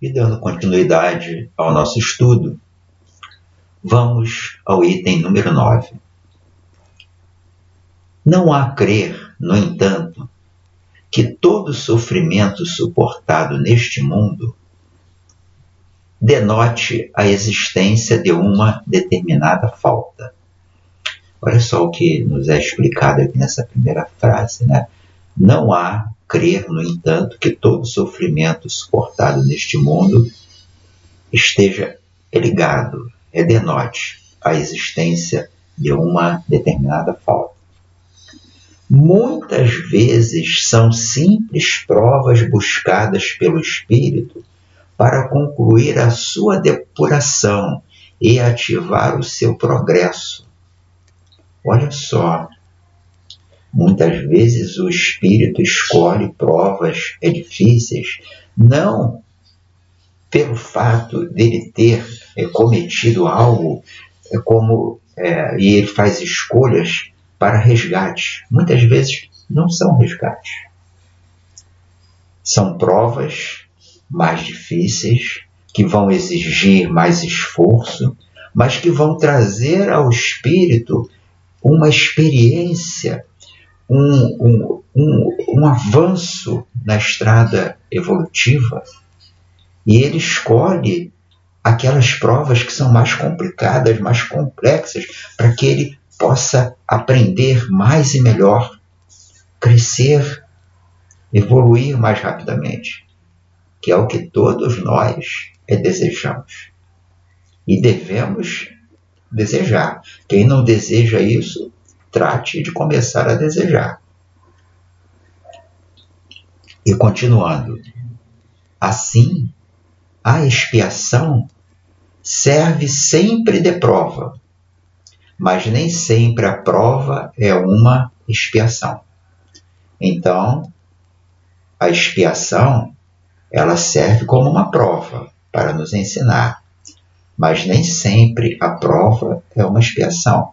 E dando continuidade ao nosso estudo, vamos ao item número 9. Não há crer, no entanto, que todo sofrimento suportado neste mundo denote a existência de uma determinada falta. Olha só o que nos é explicado aqui nessa primeira frase, né? Não há crer, no entanto, que todo sofrimento suportado neste mundo esteja ligado, denote a existência de uma determinada falta. Muitas vezes são simples provas buscadas pelo espírito para concluir a sua depuração e ativar o seu progresso. Olha só, muitas vezes o espírito escolhe provas difíceis, não pelo fato dele ter cometido algo e ele faz escolhas para resgate. Muitas vezes não são resgates. São provas mais difíceis, que vão exigir mais esforço, mas que vão trazer ao espírito uma experiência, um avanço na estrada evolutiva. E ele escolhe aquelas provas que são mais complicadas, mais complexas, para que ele possa aprender mais e melhor, crescer, evoluir mais rapidamente, que é o que todos nós desejamos. E devemos desejar. Quem não deseja isso, trate de começar a desejar. E continuando, assim, a expiação serve sempre de prova, mas nem sempre a prova é uma expiação. Então, a expiação, ela serve como uma prova para nos ensinar, mas nem sempre a prova é uma expiação.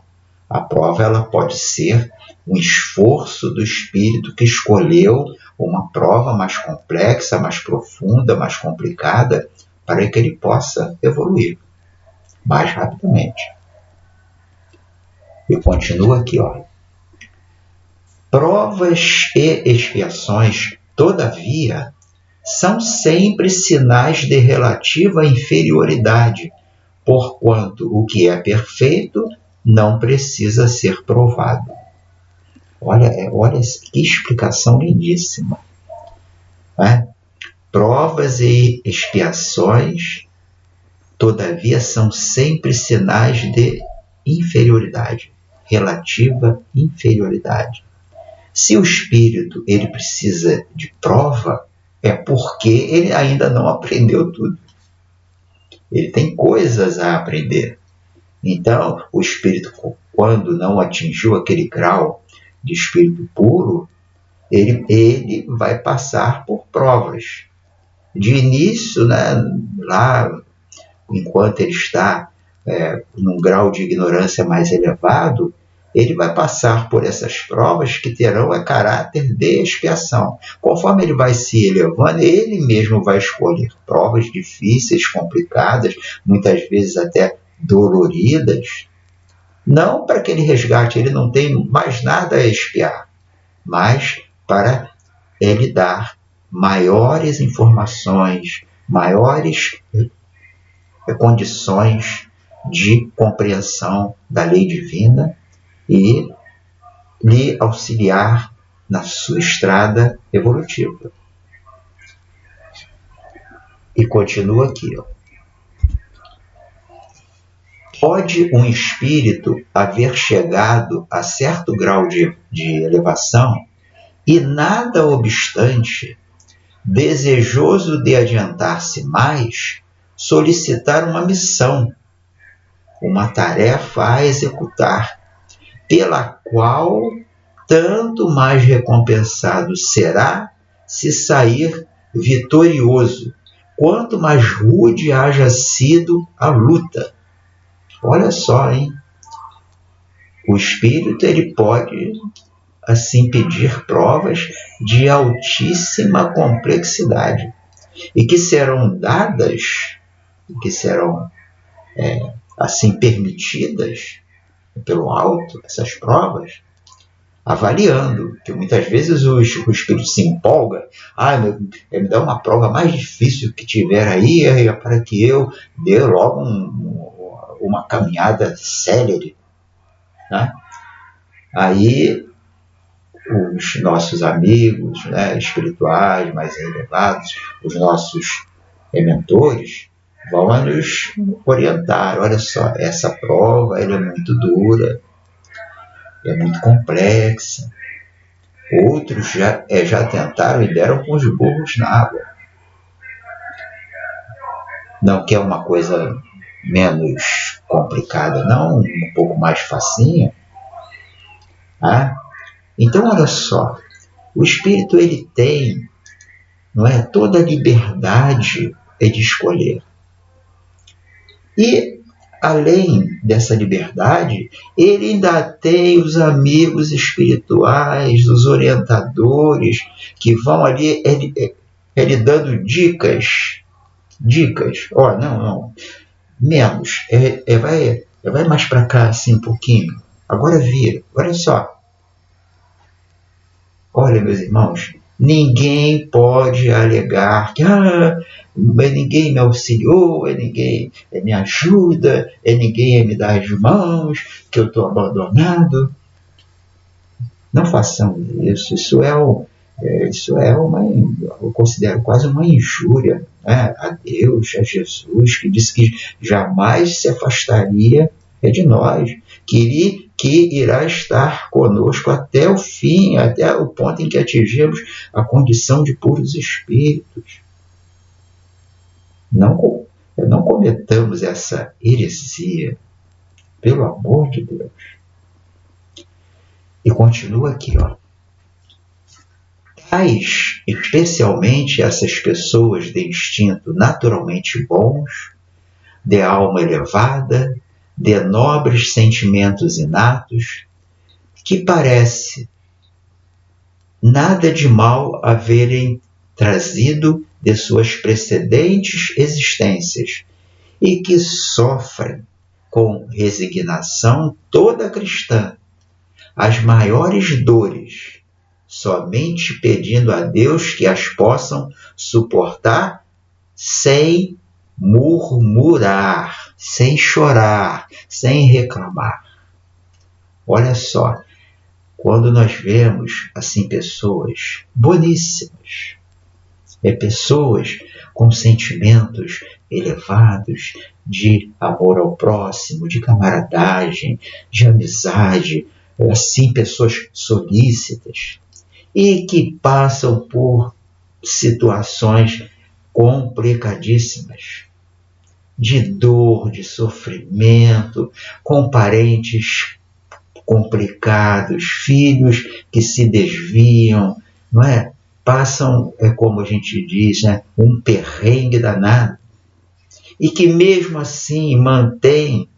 A prova, ela pode ser um esforço do espírito que escolheu uma prova mais complexa, mais profunda, mais complicada, para que ele possa evoluir mais rapidamente. E continua aqui, ó. Provas e expiações, todavia, são sempre sinais de relativa inferioridade, porquanto o que é perfeito não precisa ser provado. Olha que explicação lindíssima. Né? Provas e expiações, todavia, são sempre sinais de inferioridade, relativa inferioridade. Se o espírito ele precisa de prova, é porque ele ainda não aprendeu tudo. Ele tem coisas a aprender. Então, o espírito, quando não atingiu aquele grau de espírito puro, ele vai passar por provas. De início, né, lá, enquanto ele está num grau de ignorância mais elevado, ele vai passar por essas provas que terão a caráter de expiação. Conforme ele vai se elevando, ele mesmo vai escolher provas difíceis, complicadas, muitas vezes até doloridas, não para que ele resgate, ele não tem mais nada a expiar, mas para ele dar maiores informações, maiores condições de compreensão da lei divina e lhe auxiliar na sua estrada evolutiva. E continua aqui, ó. Pode um espírito haver chegado a certo grau de elevação e, nada obstante, desejoso de adiantar-se mais, solicitar uma missão, uma tarefa a executar, pela qual tanto mais recompensado será se sair vitorioso, quanto mais rude haja sido a luta. Olha só, hein? O espírito ele pode, assim, pedir provas de altíssima complexidade. e que serão dadas, e que serão assim permitidas pelo alto, essas provas, avaliando, que muitas vezes o espírito se empolga, me dá uma prova mais difícil que tiver aí, para que eu dê logo uma caminhada célere, né? Aí os nossos amigos, né, espirituais mais elevados, os nossos mentores, vão nos orientar. Olha só, essa prova ela é muito dura, é muito complexa. Outros já tentaram e deram com os burros na água. Não quer uma coisa menos complicada, não, um pouco mais facinha? Então, olha só, o espírito ele tem, não é, toda a liberdade de escolher. E, além dessa liberdade, ele ainda tem os amigos espirituais, os orientadores, que vão ali ele dando dicas. Não, menos, vai mais para cá assim um pouquinho, agora vira, olha só. Olha, meus irmãos, ninguém pode alegar que ninguém me auxiliou, ninguém me ajuda, ninguém me dá as mãos, que eu estou abandonado. Não façam isso. Isso é eu considero quase uma injúria, né, a Deus, a Jesus, que disse que jamais se afastaria de nós, que irá estar conosco até o fim, até o ponto em que atingimos a condição de puros espíritos. Não cometamos essa heresia, pelo amor de Deus. E continua aqui, Tais, especialmente essas pessoas de instinto naturalmente bons, de alma elevada, de nobres sentimentos inatos, que parece nada de mal haverem trazido de suas precedentes existências e que sofrem com resignação toda cristã as maiores dores, somente pedindo a Deus que as possam suportar sem murmurar, sem chorar, sem reclamar. Olha só, quando nós vemos assim pessoas boníssimas, pessoas com sentimentos elevados de amor ao próximo, de camaradagem, de amizade, assim pessoas solícitas, e que passam por situações complicadíssimas, de dor, de sofrimento, com parentes complicados, filhos que se desviam, não é? Passam, como a gente diz, né, um perrengue danado, e que mesmo assim mantêm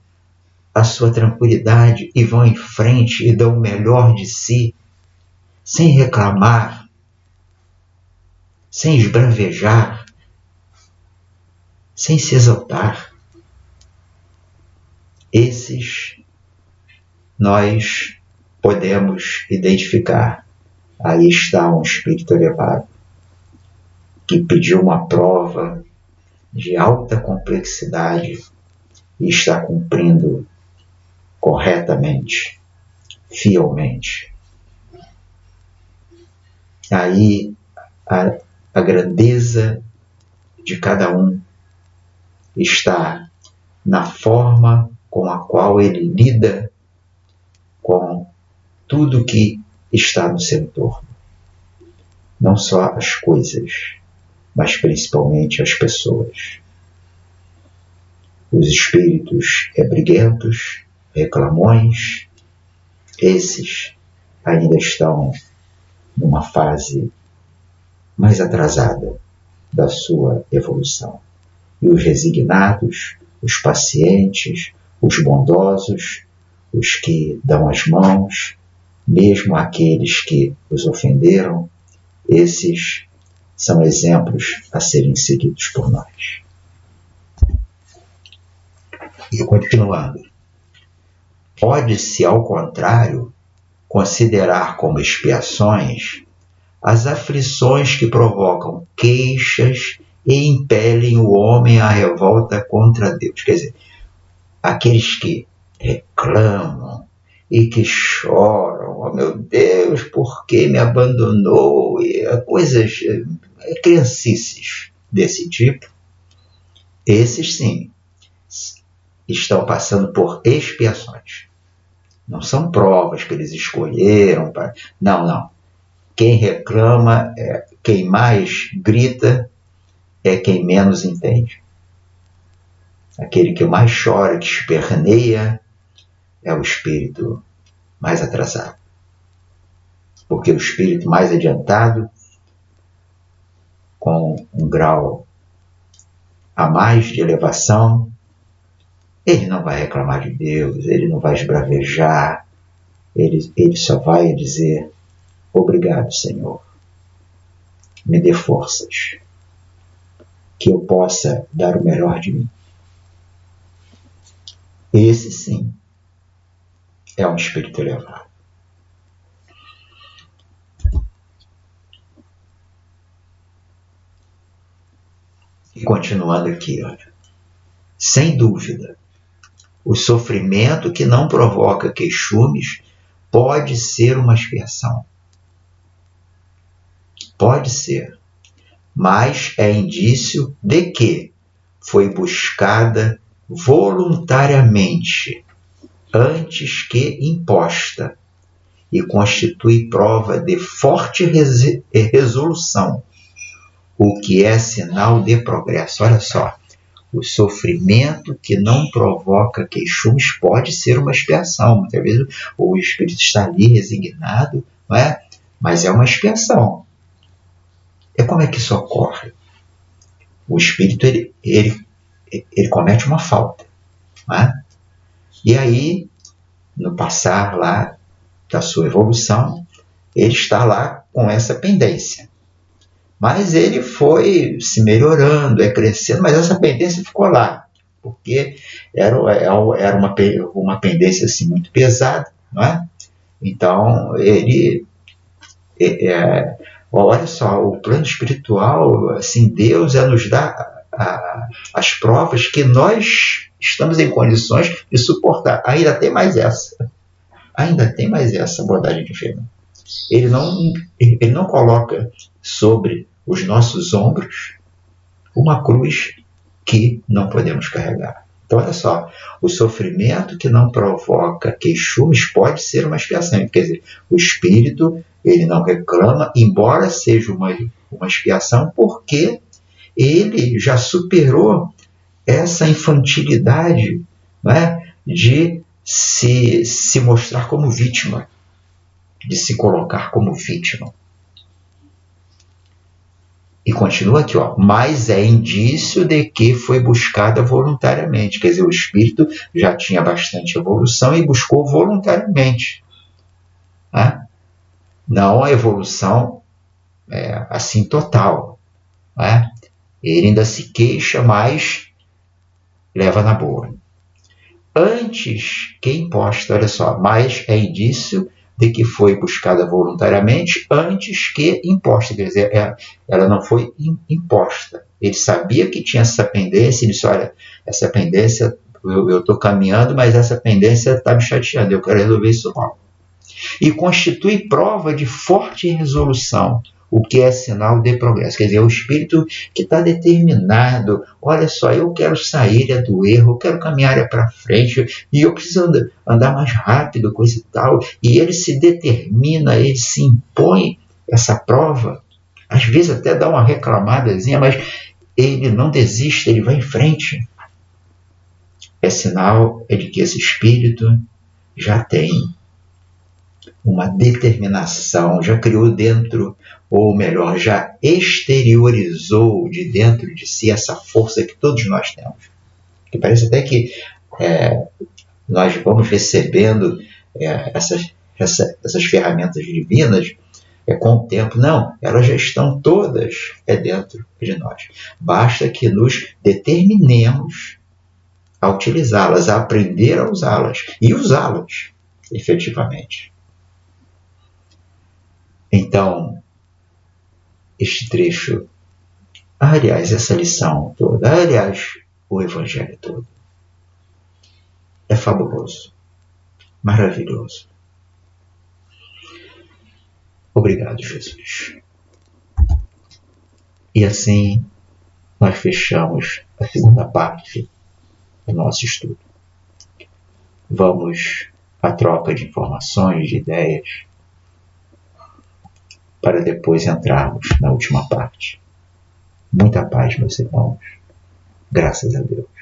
a sua tranquilidade e vão em frente e dão o melhor de si, sem reclamar, sem esbravejar, sem se exaltar. Esses nós podemos identificar. Aí está um espírito elevado que pediu uma prova de alta complexidade e está cumprindo corretamente, fielmente. Aí a grandeza de cada um está na forma com a qual ele lida com tudo que está no seu entorno. Não só as coisas, mas principalmente as pessoas. Os espíritos briguentos, reclamões, esses ainda estão numa fase mais atrasada da sua evolução. E os resignados, os pacientes, os bondosos, os que dão as mãos, mesmo aqueles que os ofenderam, esses são exemplos a serem seguidos por nós. E continuando, pode-se, ao contrário, considerar como expiações as aflições que provocam queixas e impelem o homem à revolta contra Deus. Quer dizer, aqueles que reclamam e que choram, oh meu Deus, por que me abandonou? E coisas, criancices desse tipo, esses sim estão passando por expiações. Não são provas que eles escolheram. Não. Quem reclama, quem mais grita, é quem menos entende. Aquele que mais chora, que esperneia, é o espírito mais atrasado. Porque o espírito mais adiantado, com um grau a mais de elevação, ele não vai reclamar de Deus, ele não vai esbravejar, ele só vai dizer: obrigado, Senhor, me dê forças, que eu possa dar o melhor de mim. Esse sim é um espírito elevado. E continuando aqui, olha, sem dúvida, o sofrimento que não provoca queixumes pode ser uma expiação. Pode ser, mas é indício de que foi buscada voluntariamente antes que imposta e constitui prova de forte resolução, o que é sinal de progresso. Olha só, o sofrimento que não provoca queixumes pode ser uma expiação. Muitas vezes o espírito está ali resignado, não é? Mas é uma expiação. E como é que isso ocorre? O espírito ele comete uma falta, não é? E aí, no passar lá da sua evolução, ele está lá com essa pendência. Mas ele foi se melhorando, crescendo, mas essa pendência ficou lá, porque era uma pendência assim, muito pesada, não é? Então, olha só, o plano espiritual, assim, Deus nos dá as provas que nós estamos em condições de suportar. Ainda tem mais essa abordagem de fé. Ele não coloca sobre os nossos ombros uma cruz que não podemos carregar. Então, olha só, o sofrimento que não provoca queixumes pode ser uma expiação. Quer dizer, o espírito ele não reclama, embora seja uma expiação, porque ele já superou essa infantilidade, não é? De se mostrar como vítima, de se colocar como vítima. E continua aqui, ó, mas é indício de que foi buscada voluntariamente. Quer dizer, o espírito já tinha bastante evolução e buscou voluntariamente. Né? Não a evolução assim total. Né? Ele ainda se queixa, mas leva na boa. Antes que imposta, olha só, mas é indício de que foi buscada voluntariamente antes que imposta. Quer dizer, ela não foi imposta. Ele sabia que tinha essa pendência, ele disse, olha, essa pendência, eu estou caminhando, mas essa pendência está me chateando, eu quero resolver isso logo. E constitui prova de forte resolução, o que é sinal de progresso. Quer dizer, é o espírito que está determinado, olha só, eu quero sair do erro, eu quero caminhar para frente, e eu preciso andar mais rápido, coisa e tal, e ele se determina, ele se impõe essa prova, às vezes até dá uma reclamadazinha, mas ele não desiste, ele vai em frente. É sinal de que esse espírito já tem uma determinação, já criou dentro, ou melhor, já exteriorizou de dentro de si essa força que todos nós temos. Que parece até que nós vamos recebendo essas ferramentas divinas é com o tempo. Não, elas já estão todas dentro de nós. Basta que nos determinemos a utilizá-las, a aprender a usá-las e usá-las efetivamente. Então, este trecho, aliás, essa lição toda, aliás, o Evangelho todo, é fabuloso, maravilhoso. Obrigado, Jesus. E assim nós fechamos a segunda parte do nosso estudo. Vamos à troca de informações, de ideias, para depois entrarmos na última parte. Muita paz, meus irmãos. Graças a Deus.